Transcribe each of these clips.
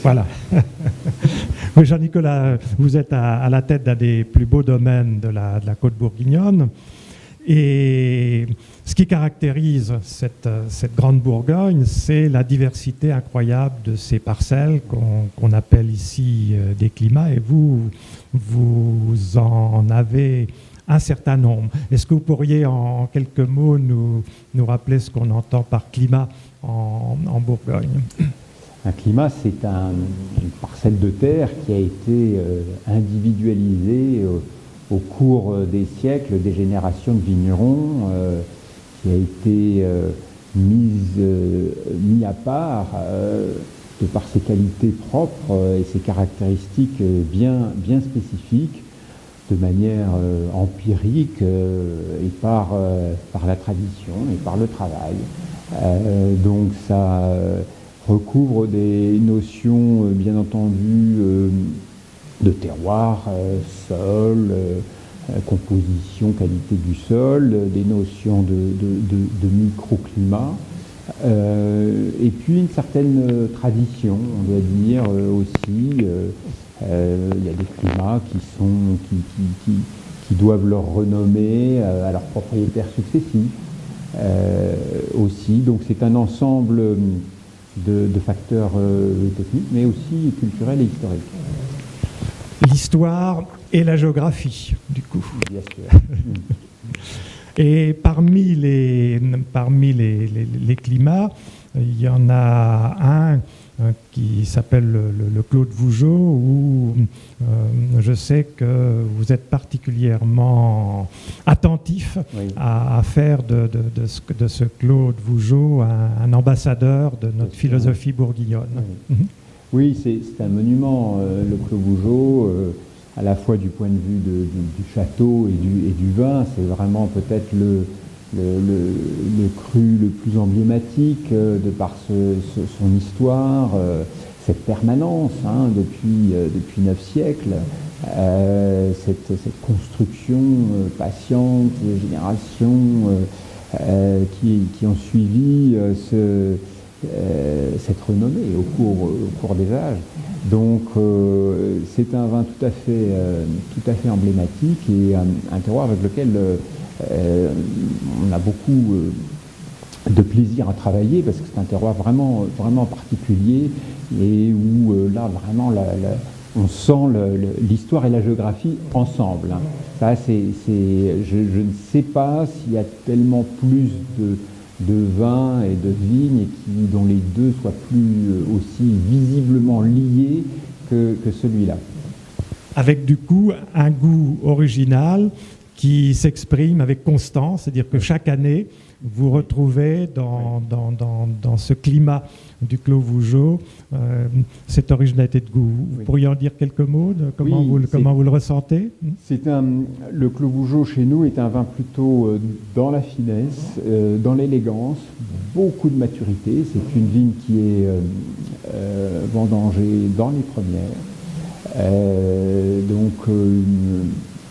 Voilà. Oui, Jean-Nicolas, vous êtes à la tête d'un des plus beaux domaines de la côte bourguignonne. Et ce qui caractérise cette grande Bourgogne, c'est la diversité incroyable de ces parcelles qu'on appelle ici des climats. Et vous en avez un certain nombre. Est-ce que vous pourriez en quelques mots nous rappeler ce qu'on entend par climat en Bourgogne ? Un climat, c'est une parcelle de terre qui a été individualisée au cours des siècles, des générations de vignerons, qui a été mis à part de par ses qualités propres et ses caractéristiques bien spécifiques, de manière empirique et par la tradition et par le travail. Donc ça recouvre des notions, bien entendu, de terroir, sol, composition, qualité du sol, des notions de microclimat, et puis une certaine tradition, on doit dire aussi. Il y a des climats qui doivent leur renommée à leurs propriétaires successifs aussi. Donc c'est un ensemble de facteurs techniques, mais aussi culturels et historiques. L'histoire et la géographie, du coup. Bien sûr. Et parmi les climats, il y en a un qui s'appelle le Clos de Vougeot, où je sais que vous êtes particulièrement attentif à faire de ce Clos de Vougeot un ambassadeur de notre philosophie bourguignonne. Oui, c'est un monument, le Clos Vougeot, à la fois du point de vue du château et du vin. C'est vraiment peut-être le cru le plus emblématique de par son histoire, cette permanence depuis 9 siècles, cette construction patiente, des générations qui ont suivi cette renommée au cours des âges. Donc c'est un vin tout à fait emblématique et un terroir avec lequel on a beaucoup de plaisir à travailler, parce que c'est un terroir vraiment particulier et où là vraiment on sent l'histoire et la géographie ensemble. Ça, je ne sais pas s'il y a tellement plus de vins et de vignes dont les deux soient plus aussi visiblement liés que celui-là. Avec du coup un goût original qui s'exprime avec constance, c'est-à-dire que chaque année, vous retrouvez dans ce climat du Clos Vougeot cette originalité de goût. Vous pourriez en dire quelques mots de comment vous le ressentez ? Le Clos Vougeot chez nous est un vin plutôt dans la finesse, dans l'élégance, beaucoup de maturité. C'est une vigne qui est vendangée dans les premières.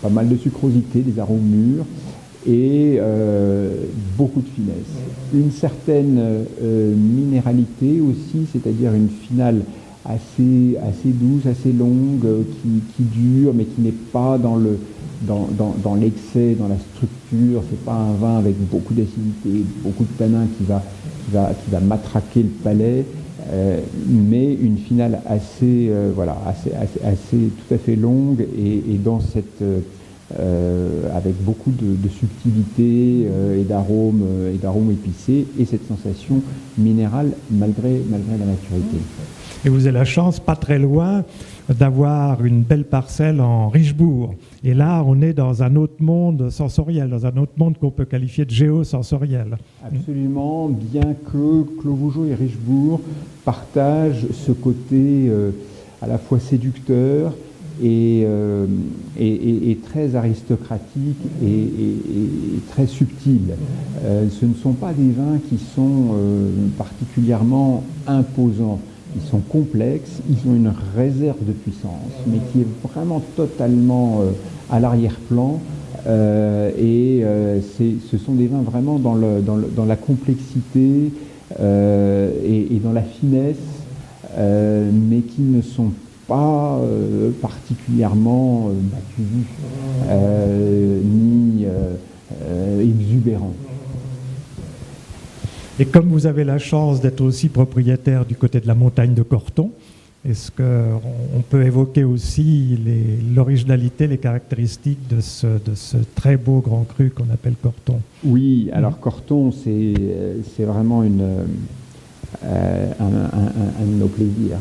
Pas mal de sucrosité, des arômes mûrs et beaucoup de finesse. Une certaine minéralité aussi, c'est-à-dire une finale assez douce, assez longue, qui dure, mais qui n'est pas dans l'excès, dans la structure. C'est pas un vin avec beaucoup d'acidité, beaucoup de tanin qui va matraquer le palais. Mais une finale assez tout à fait longue et dans cette avec beaucoup de subtilité et d'arômes épicés et cette sensation minérale malgré la maturité. Et vous avez la chance, pas très loin, d'avoir une belle parcelle en Richebourg. Et là, on est dans un autre monde sensoriel, dans un autre monde qu'on peut qualifier de géosensoriel. Absolument, bien que Clos Vougeot et Richebourg partagent ce côté à la fois séducteur et très aristocratique et très subtil. Ce ne sont pas des vins qui sont particulièrement imposants. Ils sont complexes, ils ont une réserve de puissance, mais qui est vraiment totalement à l'arrière-plan. Ce sont des vins vraiment dans la complexité et dans la finesse mais qui ne sont pas particulièrement battus ni exubérants. Et comme vous avez la chance d'être aussi propriétaire du côté de la montagne de Corton, est-ce qu'on peut évoquer aussi l'originalité, les caractéristiques de ce très beau grand cru qu'on appelle Corton? Oui, alors Corton, c'est vraiment un de nos plaisirs.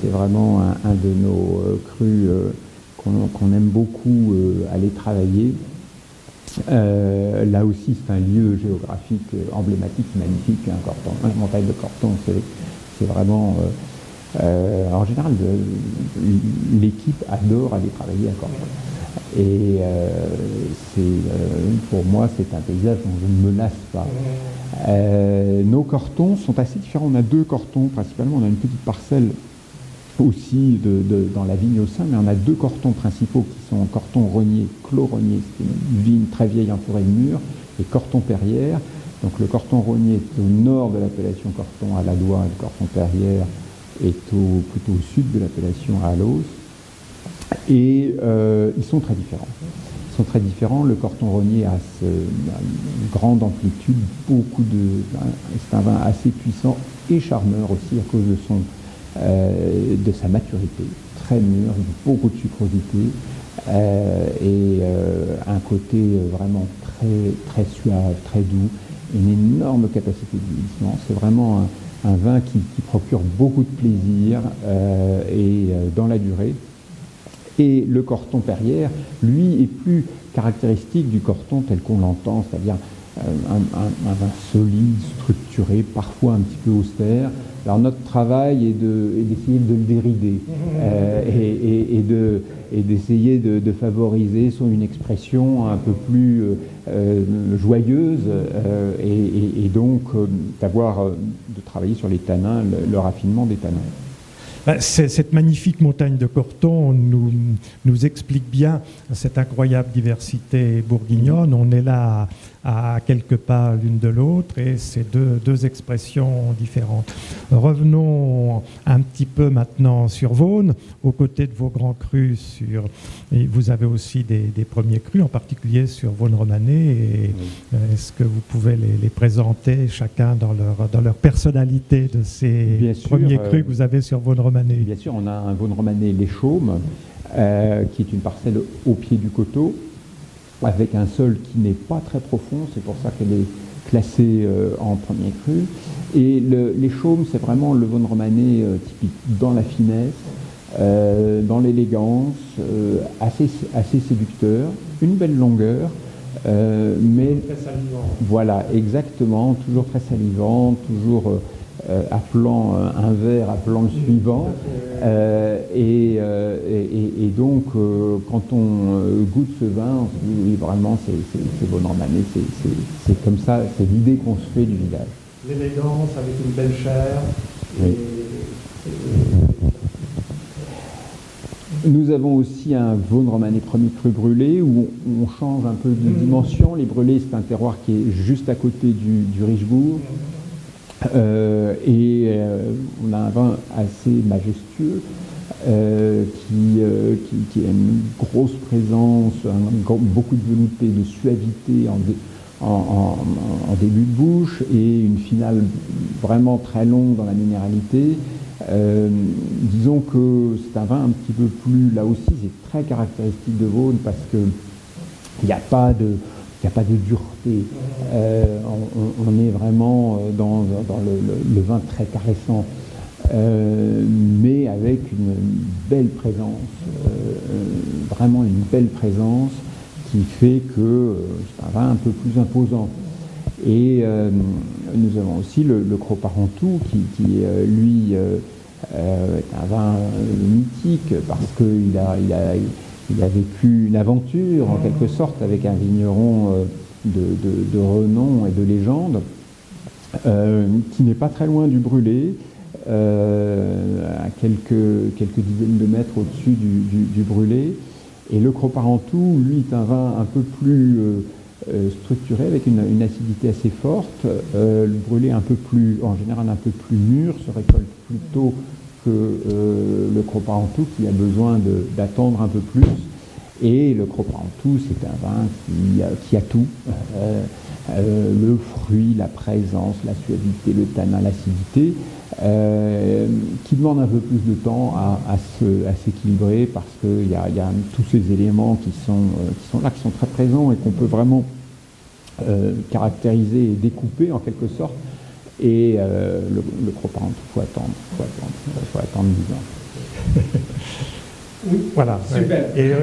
C'est vraiment un de nos crus qu'on aime beaucoup aller travailler. Là aussi, c'est un lieu géographique emblématique, magnifique, Corton. La montagne de Corton, c'est vraiment... en général, l'équipe adore aller travailler à Corton. Et pour moi, c'est un paysage dont je ne me lasse pas. Nos cortons sont assez différents. On a 2 cortons, principalement. On a une petite parcelle aussi dans la vigne au sein, mais on a 2 cortons principaux qui sont Corton Rognier, Clos Rognier, c'est une vigne très vieille entourée de murs, et Corton Perrière. Donc le Corton Rognier est au nord de l'appellation Corton à Ladois, et le Corton Perrière est plutôt au sud de l'appellation à Alos. Et ils sont très différents. Ils sont très différents. Le Corton Rognier a une grande amplitude, c'est un vin assez puissant et charmeur aussi à cause de sa maturité, très mûr, beaucoup de sucrosité et un côté vraiment très, très suave, très doux, une énorme capacité de vieillissement. C'est vraiment un vin qui procure beaucoup de plaisir dans la durée. Et le Corton Perrière, lui, est plus caractéristique du Corton tel qu'on l'entend, c'est-à-dire un vin solide, structuré, parfois un petit peu austère. Alors notre travail est d'essayer de le dérider et d'essayer de favoriser une expression un peu plus joyeuse et donc de travailler sur les tanins, le raffinement des tanins. Cette magnifique montagne de Corton nous explique bien cette incroyable diversité bourguignonne. On est là à quelques pas l'une de l'autre et c'est deux expressions différentes. Revenons un petit peu maintenant sur Vaune, aux côtés de vos grands crus. Et vous avez aussi des premiers crus, en particulier sur Vaune Romanée. Et est-ce que vous pouvez les présenter chacun dans leur personnalité de ces premiers crus que vous avez sur Vaune Romanée? Bien sûr, on a un Vaune Romanée Les Chaumes, qui est une parcelle au pied du coteau, avec un sol qui n'est pas très profond, c'est pour ça qu'elle est classée en premier cru. Et les Chaumes, c'est vraiment le Vaune Romanée typique, dans la finesse, dans l'élégance, assez séducteur, une belle longueur, mais très salivant. Voilà, exactement, toujours très salivant, toujours appelant un verre, appelant le suivant, et donc quand on goûte ce vin, on se dit oui, vraiment c'est Vaune Romanée, c'est comme ça, c'est l'idée qu'on se fait du village. L'élégance avec une belle chair. Oui. Nous avons aussi un Vaune Romanée premier cru brûlé où on change un peu de dimension. Les brûlés, c'est un terroir qui est juste à côté du Richebourg. On a un vin assez majestueux qui a une grosse présence, beaucoup de velouté, de suavité en début de bouche et une finale vraiment très longue dans la minéralité. Disons que c'est un vin un petit peu plus, là aussi c'est très caractéristique de Vaune parce que il n'y a pas de dureté. On est vraiment dans le vin très caressant, mais avec une belle présence, vraiment une belle présence qui fait que c'est un vin un peu plus imposant. Et nous avons aussi le Cros Parentout qui lui est un vin mythique parce qu'il a vécu une aventure en quelque sorte avec un vigneron de renom et de légende qui n'est pas très loin du Brûlé, à quelques dizaines de mètres au-dessus du Brûlé. Et le Cros Parentout, lui, est un vin un peu plus structuré avec une acidité assez forte. Le Brûlé en général un peu plus mûr, se récolte plutôt que le Cros Parentout qui a besoin d'attendre un peu plus. Et le Cros Parentout, c'est un vin qui a tout. Le fruit, la présence, la suavité, le tanin, l'acidité, qui demande un peu plus de temps à s'équilibrer parce qu'il y a tous ces éléments qui sont là, qui sont très présents et qu'on peut vraiment caractériser et découper en quelque sorte. Et le Cros Parentout, il faut attendre 10 ans. Voilà. Super. Et,